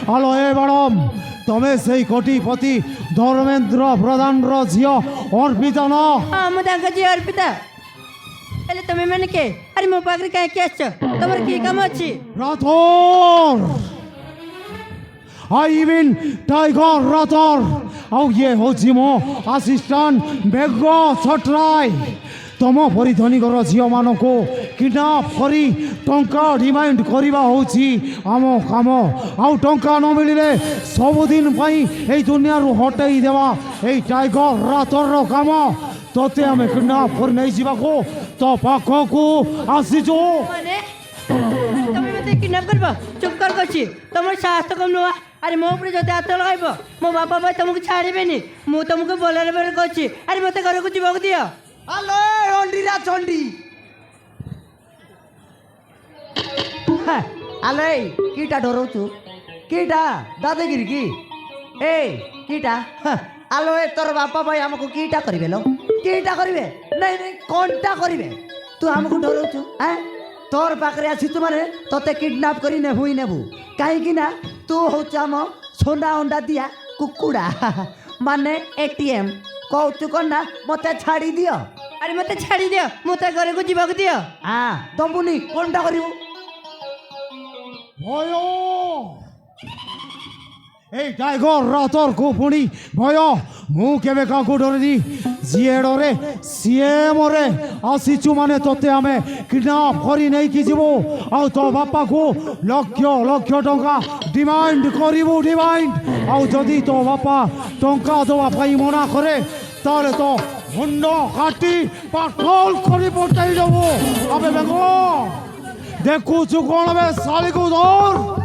Hello এ madam তুমি সেই কোটিপতি ধর্মেন্দ্র প্রধানর ঝিও অর্পিতা না? ମୁଁ ତାଙ୍କ ଝିଅ ଅର୍ପିତା। ହେଲେ ତମେ ମାନେ କିଏ? ଆରେ ମୋ ପାଖରେ କାହିଁକି ଆସିଛ? ତମର କି କାମ ଅଛି? Rathore I mean tiger Rathore ଆଉ ଇଏ ହେଉଛି ମୋ ଆସିଷ୍ଟାଣ୍ଟ ବେଗ ଛଟରାଇ। ତମ ପରି ଧନୀଘର ଝିଅମାନଙ୍କୁ କିଡନାପ୍ କରି ଟଙ୍କା ଡିମାଣ୍ଡ କରିବା ହେଉଛି ଆମ କାମ। ଆଉ ଟଙ୍କା ନ ମିଳିଲେ ସବୁଦିନ ପାଇଁ ଏଇ ଦୁନିଆରୁ ହଟେଇ ଦେବା ଏଇ ଟାଇଗର ରାଥରର କାମ। ତୋତେ ଆମେ କିଡନାପ୍ କରି ନେଇଯିବାକୁ ତୋ ପାଖକୁ ଆସିଛୁ। ମାନେ ତମେ ମୋତେ କିଡନାପ୍ କରିବ? ଚୁପ୍ କର କହୁଛି। ତମର ସାହସ ତ କମ୍ ନୁହଁ। ଆରେ ମୋ ଉପରେ ଯଦି ହାତ ଲଗାଇବ ମୋ ବାପା ଭାଇ ତମକୁ ଛାଡ଼ିବେନି। ମୁଁ ତମକୁ ବୋଲେରେ ବୋଲେ କହୁଛି। ଆରେ ମୋତେ ଘରକୁ ଯିବାକୁ ଦିଅ। হ্যালো অন্ডিরা চন্ডি হ্যাঁ আলে কিটা ডরৌছু কিটা দাদাগিরি কি এই কিটা আলো এ তোর বাপা ভাই আমাকে কিটা করিবে লো কিটা করিবে নাই নাই কোনটা করিবে তুই আমাকে ডরৌছু হ্যাঁ তোর পাখরে আসিছু মানে তোতে কিডন্যাপ করি নেবুই নেবু কাহিঁকি না তু হচ্ছে আম সোনা অন্ডা দিয়া কুকুড়া মানে এটিএম কৌছু কন না মতে ছাড়ি দিও। ଆରେ ମୋତେ ଛାଡ଼ି ଦିଅ। ମୋତେ ଘରକୁ ଯିବାକୁ ଦିଅ। হ্যাঁ দম্বুনি কোনটা করিবু ভয় এই টাইগর রাথরକୁ ପୁଣି ଭୟ। ମୁଁ କେବେ କାହାକୁ ଡରେନି। ଯିଏ ଡରେ ସିଏ ମରେ। ଆସିଛୁ ମାନେ ତୋତେ ଆମେ କିଡନାପ୍ କରି ନେଇକି ଯିବୁ। ଆଉ ତୋ ବାପାକୁ ଲକ୍ଷ ଲକ୍ଷ ଟଙ୍କା ଡିମାଣ୍ଡ କରିବୁ ଡିମାଣ୍ଡ। ଆଉ ଯଦି ତୋ ବାପା ଟଙ୍କା ଦେବା ପାଇଁ ମନା କରେ ତାହେଲେ ତ ମୁଣ୍ଡ କାଟି ପାଠଲ କରି ପଠାଇ ଦେବୁ। ଆବେ ବେଙ୍ଗ ଦେଖୁଛୁ କ'ଣ ବେ ଶାଳିକୁ ଧର।